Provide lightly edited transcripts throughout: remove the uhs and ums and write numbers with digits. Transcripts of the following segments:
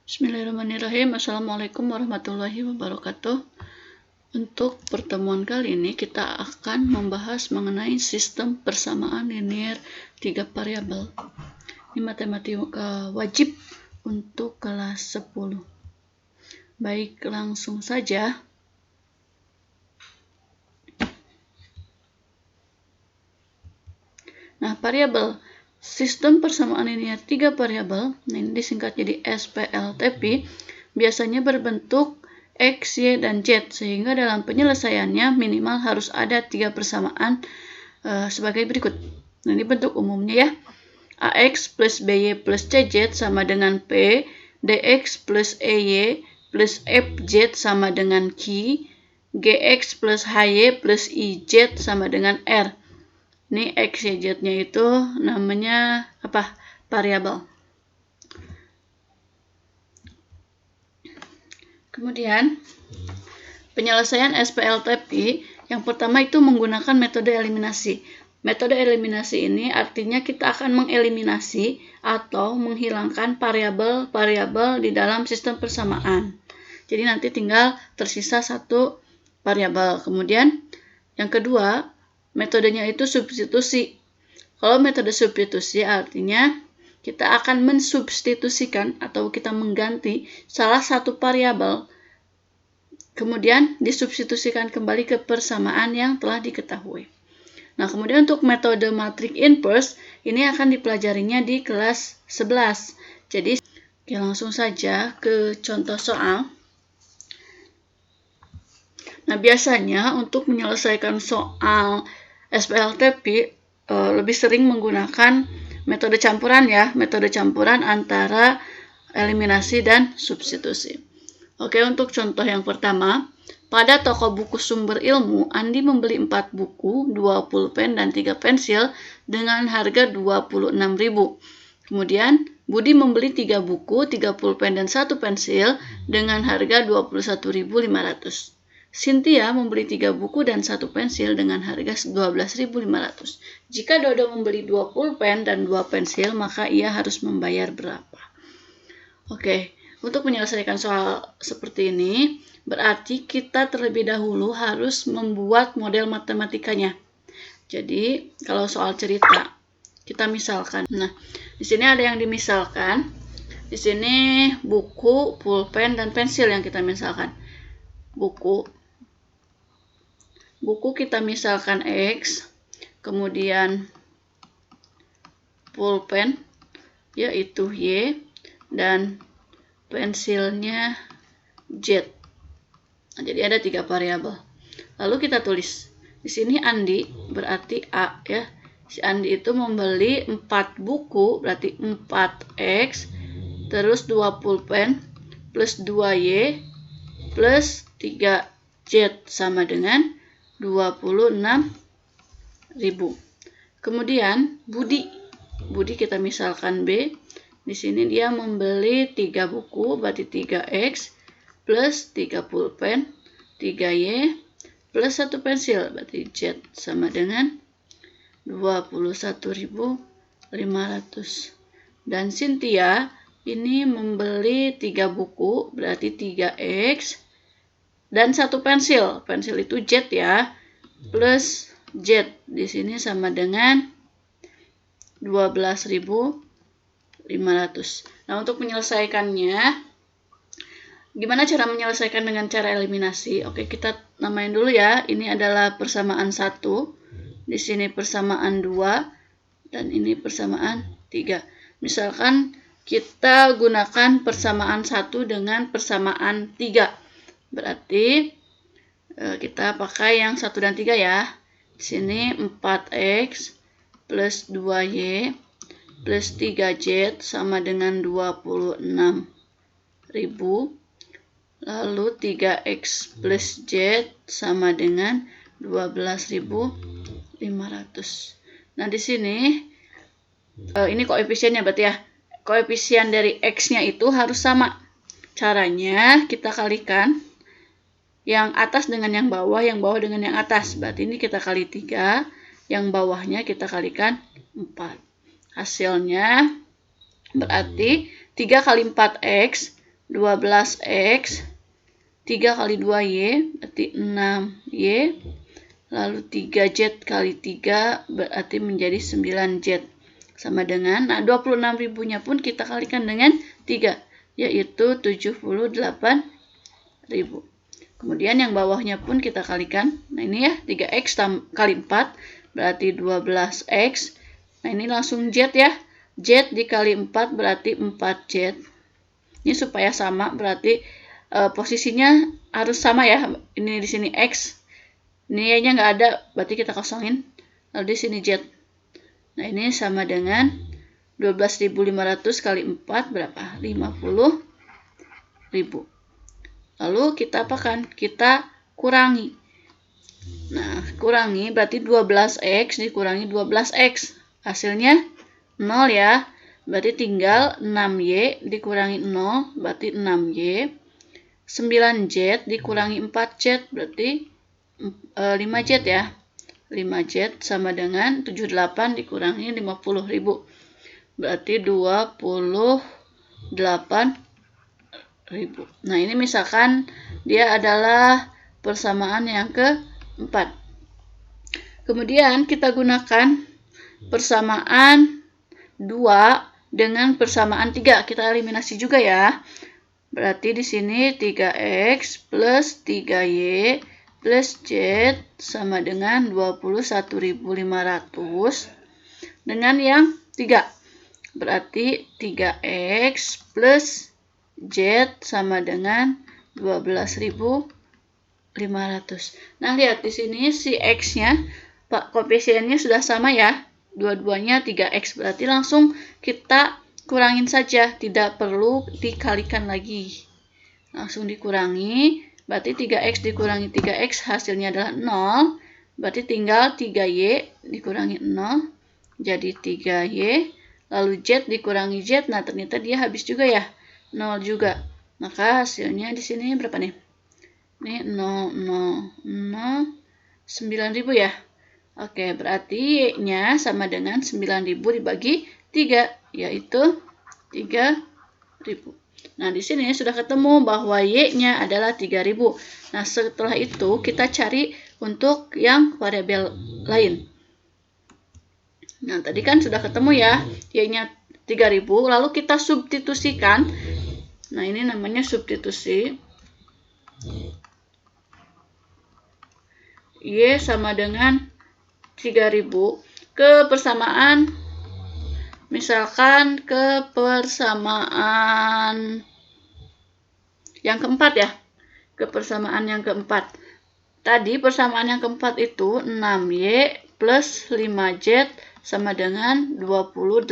Bismillahirrahmanirrahim. Assalamualaikum warahmatullahi wabarakatuh. Untuk pertemuan kali ini kita akan membahas mengenai sistem persamaan linear 3 variabel. Ini matematika wajib untuk kelas 10. Baik, langsung saja. Nah, variabel sistem persamaan linear 3 variabel, ini disingkat jadi SPLTP, biasanya berbentuk X, Y, dan Z, sehingga dalam penyelesaiannya minimal harus ada 3 persamaan sebagai berikut. Nah, ini bentuk umumnya ya. AX plus BY plus CZ sama dengan P, DX plus EY plus FZ sama dengan Q, GX plus HY plus IZ sama dengan R. Ini X, Y, Z-nya itu namanya apa? Variabel. Kemudian, penyelesaian SPLTP yang pertama itu menggunakan metode eliminasi. Metode eliminasi ini artinya kita akan mengeliminasi atau menghilangkan variabel-variabel di dalam sistem persamaan. Jadi nanti tinggal tersisa satu variabel. Kemudian, yang kedua, metodenya itu substitusi. Kalau metode substitusi artinya kita akan mensubstitusikan atau kita mengganti salah satu variabel, kemudian disubstitusikan kembali ke persamaan yang telah diketahui. Nah, kemudian untuk metode matrix inverse, ini akan dipelajarinya di kelas 11. Jadi, langsung saja ke contoh soal. Nah, biasanya untuk menyelesaikan soal SPLTP lebih sering menggunakan metode campuran ya, metode campuran antara eliminasi dan substitusi. Oke, untuk contoh yang pertama, pada toko buku sumber ilmu, Andi membeli 4 buku, 2 pulpen, dan 3 pensil dengan harga 26.000. Kemudian, Budi membeli 3 buku, 3 pulpen, dan 1 pensil dengan harga 21.500. Cynthia membeli 3 buku dan 1 pensil dengan harga 12.500. Jika Dodo membeli 2 pulpen dan 2 pensil, maka ia harus membayar berapa? Oke, untuk menyelesaikan soal seperti ini, berarti kita terlebih dahulu harus membuat model matematikanya. Jadi, kalau soal cerita, kita misalkan. Nah, di sini ada yang dimisalkan. Di sini buku, pulpen, dan pensil yang kita misalkan. Buku kita misalkan X, kemudian pulpen yaitu Y, dan pensilnya Z. Nah, jadi ada 3 variabel. Lalu kita tulis di sini Andi berarti A ya. Si Andi itu membeli 4 buku berarti 4X, terus 2 pulpen plus 2Y plus 3Z sama dengan 26.000. Kemudian Budi kita misalkan B. Di sini dia membeli 3 buku berarti 3X plus 3 pulpen 3Y plus 1 pensil berarti Z sama dengan 21.500. Dan Cynthia ini membeli 3 buku berarti 3X dan 1 pensil. Pensil itu Z ya. Plus Z di sini sama dengan 12.500. Nah, untuk menyelesaikannya, gimana cara menyelesaikan dengan cara eliminasi? Oke, kita namain dulu ya. Ini adalah persamaan 1. Di sini persamaan 2. Dan ini persamaan 3. Misalkan kita gunakan persamaan 1 dengan persamaan 3. Berarti kita pakai yang 1 dan 3 ya. Di sini 4X plus 2Y plus 3Z sama dengan 26.000. Lalu 3X plus Z sama dengan 12.500. Nah, di sini ini koefisiennya berarti ya. Koefisien dari X-nya itu harus sama. Caranya kita kalikan yang atas dengan yang bawah dengan yang atas. Berarti ini kita kali 3, yang bawahnya kita kalikan 4. Hasilnya berarti 3 kali 4X 12X, 3 kali 2Y, berarti 6Y, lalu 3Z kali 3, berarti menjadi 9Z. Sama dengan, nah 26.000-nya pun kita kalikan dengan 3, yaitu 78.000. Kemudian yang bawahnya pun kita kalikan. Nah ini ya, 3X kali 4, berarti 12X. Nah ini langsung Z ya. Z dikali 4 berarti 4Z. Ini supaya sama, berarti posisinya harus sama ya. Ini di sini X. Ini Y-nya nggak ada, berarti kita kosongin. Lalu di sini Z. Nah ini sama dengan 12.500 kali 4 berapa? 50.000. Lalu kita apakan? Kita kurangi. Nah, kurangi berarti 12X dikurangi 12X. Hasilnya 0 ya. Berarti tinggal 6Y dikurangi 0, berarti 6Y. 9Z dikurangi 4Z, berarti 5Z ya. 5Z sama dengan 78 dikurangi 50.000. Berarti 28.000. Nah, ini misalkan dia adalah persamaan yang keempat. Kemudian kita gunakan persamaan 2 dengan persamaan 3. Kita eliminasi juga ya. Berarti di sini 3X plus 3Y plus Z sama dengan 21.500 dengan yang 3. Berarti 3X plus Z sama dengan 12.500. Nah, lihat di sini si X-nya, koefisiennya sudah sama ya. Dua-duanya 3X, berarti langsung kita kurangin saja, tidak perlu dikalikan lagi. Langsung dikurangi, berarti 3X dikurangi 3X hasilnya adalah 0. Berarti tinggal 3Y dikurangi 0, jadi 3Y. Lalu Z dikurangi Z, nah ternyata dia habis juga ya, 0 juga. Maka hasilnya di sini berapa nih? Ini 9.000 ya. Oke, berarti Y-nya sama dengan 9.000 dibagi 3, yaitu 3.000. Nah, di sini sudah ketemu bahwa Y-nya adalah 3.000. Nah, setelah itu kita cari untuk yang variabel lain. Nah, tadi kan sudah ketemu ya, Y-nya 3.000, lalu kita substitusikan. Nah, ini namanya substitusi. Y sama dengan 3.000 ke persamaan, misalkan ke persamaan yang keempat ya, ke persamaan yang keempat. Tadi persamaan yang keempat itu 6Y plus 5Z sama dengan 28.000.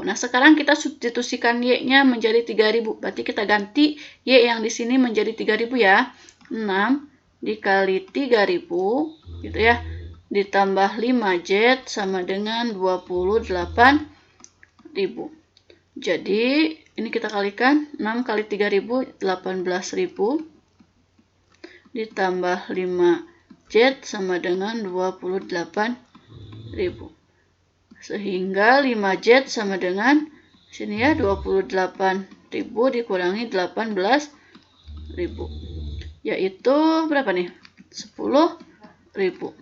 Nah, sekarang kita substitusikan Y-nya menjadi 3.000. Berarti kita ganti Y yang di sini menjadi 3.000 ya. 6 dikali 3.000 gitu ya. Ditambah 5Z sama dengan 28.000. Jadi, ini kita kalikan. 6 kali 3.000, 18.000. Ditambah 5Z sama dengan 28.000. Sehingga 5Z sama dengan sini ya 28.000 dikurangi 18.000. Yaitu berapa nih? 10.000.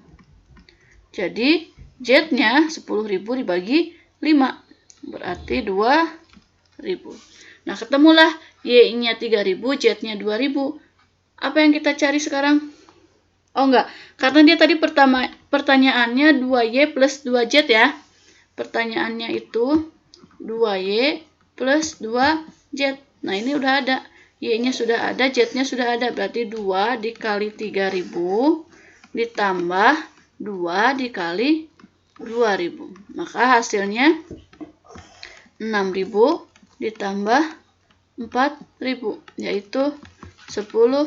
Jadi Z-nya 10.000 dibagi 5. Berarti 2.000. Nah, ketemulah Y-nya 3.000, Z-nya 2.000. Apa yang kita cari sekarang? Oh enggak, karena dia tadi pertanyaannya 2Y plus 2Z ya. Pertanyaannya itu 2Y plus 2Z. Nah, ini udah ada. Y-nya sudah ada, Z-nya sudah ada. Berarti 2 dikali 3.000 ditambah 2 dikali 2.000. Maka hasilnya 6.000 ditambah 4.000, yaitu 10.000.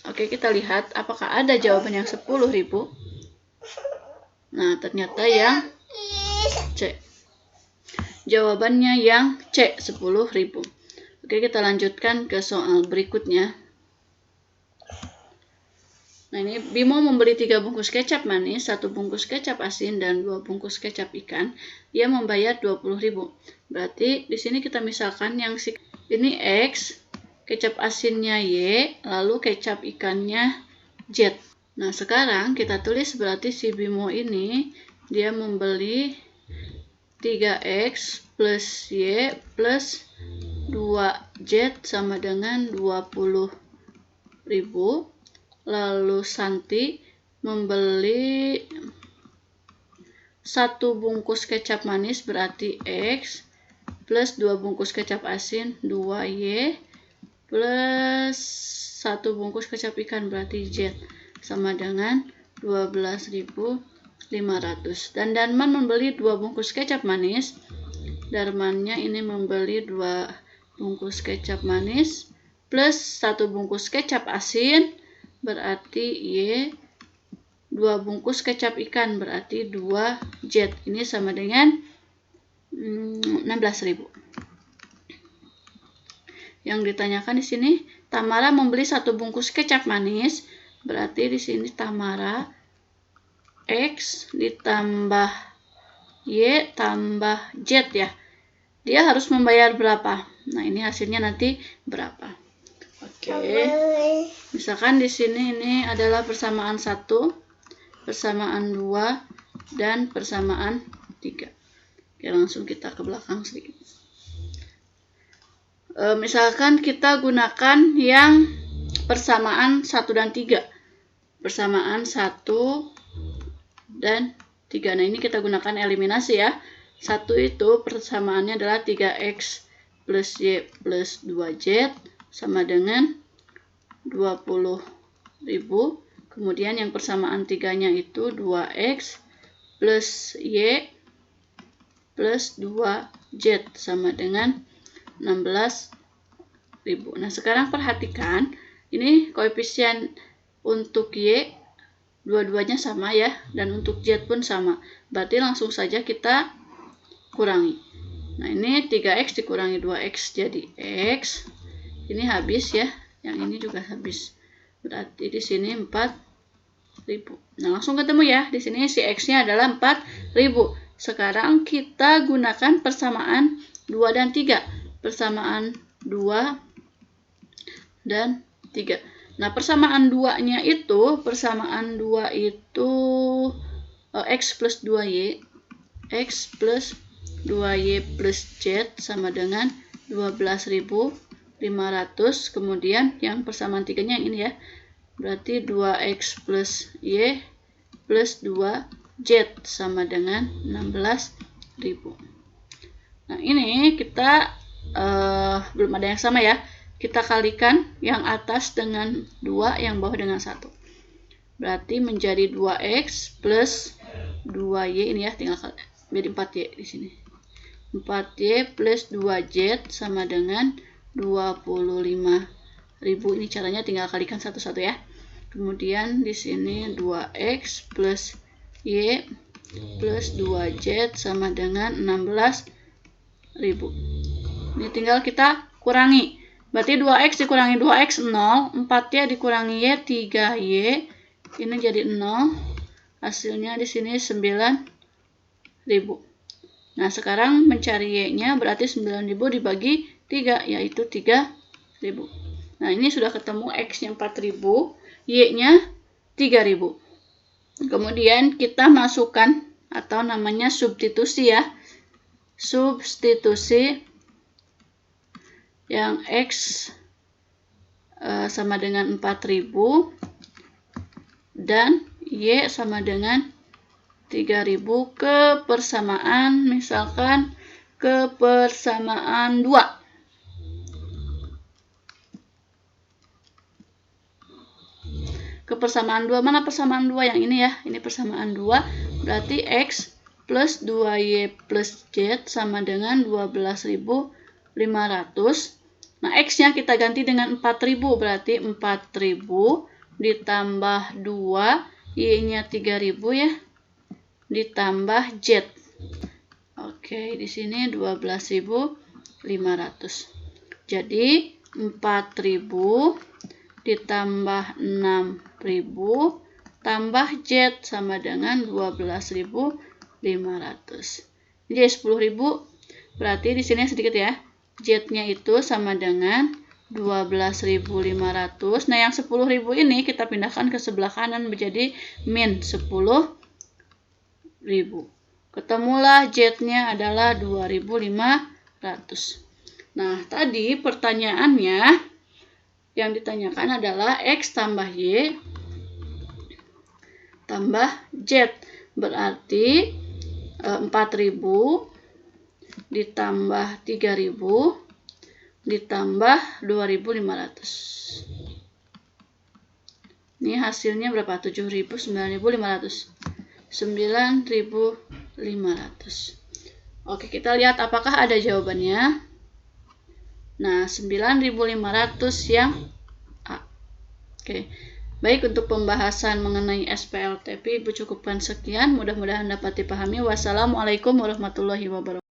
Oke, kita lihat apakah ada jawaban yang 10.000. Nah, ternyata yang C. Jawabannya yang C, 10.000. Oke, kita lanjutkan ke soal berikutnya. Nah, ini Bimo membeli 3 bungkus kecap manis, 1 bungkus kecap asin, dan 2 bungkus kecap ikan. Ia membayar 20.000. Berarti di sini kita misalkan yang Ini X, kecap asinnya Y, lalu kecap ikannya Z. Nah, sekarang kita tulis berarti si Bimo ini dia membeli 3X plus Y plus 2Z sama dengan 20.000. Lalu Santi membeli 1 bungkus kecap manis berarti X plus 2 bungkus kecap asin 2Y plus 1 bungkus kecap ikan berarti Z sama dengan 12.500. Dan Darman membeli 2 bungkus kecap manis. Darmannya ini membeli 2 bungkus kecap manis plus 1 bungkus kecap asin berarti Y, 2 bungkus kecap ikan berarti 2Z. Ini sama dengan 16.000. Yang ditanyakan di sini, Tamara membeli 1 bungkus kecap manis, berarti di sini Tamara X ditambah Y tambah Z ya. Dia harus membayar berapa? Nah, ini hasilnya nanti berapa? Oke. Misalkan di sini ini adalah persamaan 1, persamaan 2, dan persamaan 3. Oke, langsung kita ke belakang sedikit. Misalkan kita gunakan yang persamaan 1 dan 3. Persamaan 1 dan 3. Nah, ini kita gunakan eliminasi ya. 1 itu persamaannya adalah 3X plus Y plus 2Z sama dengan 20.000. Kemudian yang persamaan 3-nya itu 2X plus Y plus 2Z sama dengan 16.000. Nah, sekarang perhatikan, ini koefisien untuk Y dua-duanya sama ya, dan untuk Z pun sama. Berarti langsung saja kita kurangi. Nah, ini 3X dikurangi 2X jadi X. Ini habis ya, yang ini juga habis. Berarti di sini 4.000. Nah, langsung ketemu ya. Di sini si X-nya adalah 4.000. Sekarang kita gunakan persamaan 2 dan 3. Persamaan 2 dan 3. Nah, persamaan 2-nya itu, persamaan 2 itu X plus 2Y. X plus 2Y plus Z sama dengan 12.500. Kemudian yang persamaan 3-nya yang ini ya. Berarti 2X plus Y plus 2Z sama dengan 16.000. Nah, ini kita belum ada yang sama ya. Kita kalikan yang atas dengan 2, yang bawah dengan 1. Berarti menjadi 2X plus 2Y ini ya, tinggal jadi 4Y di sini. 4Y plus 2Z sama dengan 25.000. Ini caranya tinggal kalikan satu-satu ya. Kemudian di sini 2X plus Y plus 2Z sama dengan 16.000. Ini tinggal kita kurangi. Berarti 2X dikurangi 2X 0, 4Y dikurangi Y 3Y. Ini jadi 0. Hasilnya di sini 9.000. Nah, sekarang mencari Y-nya berarti 9.000 dibagi 3, yaitu 3.000. Nah, ini sudah ketemu X-nya 4.000, Y-nya 3.000. Kemudian kita masukkan atau namanya substitusi ya. Substitusi yang X sama dengan 4.000 dan Y sama dengan 3.000 ke persamaan, misalkan ke persamaan 2. Ke persamaan 2, mana persamaan 2? Yang ini ya, ini persamaan 2, berarti X plus 2Y plus Z sama dengan 12.500. Nah, X-nya kita ganti dengan 4.000, berarti 4.000 ditambah 2, Y-nya 3.000 ya, ditambah Z. Oke, di sini 12.500. Jadi, 4.000 ditambah 6.000 tambah Z sama dengan 12.500. Jadi 10.000, berarti di sini sedikit ya. Z-nya itu sama dengan 12.500. Nah, yang 10.000 ini kita pindahkan ke sebelah kanan menjadi min 10.000. Ketemulah Z-nya adalah 2.500. Nah, tadi pertanyaannya yang ditanyakan adalah X tambah Y tambah Z. Berarti 4.000 ditambah 3.000 ditambah 2.500. Ini hasilnya berapa? 7.000, 9.500. 9.500. Oke, kita lihat apakah ada jawabannya. Nah, 9.500 yang A. Oke. Baik, untuk pembahasan mengenai SPLTP Ibu cukupkan sekian. Mudah-mudahan dapat dipahami. Wassalamualaikum warahmatullahi wabarakatuh.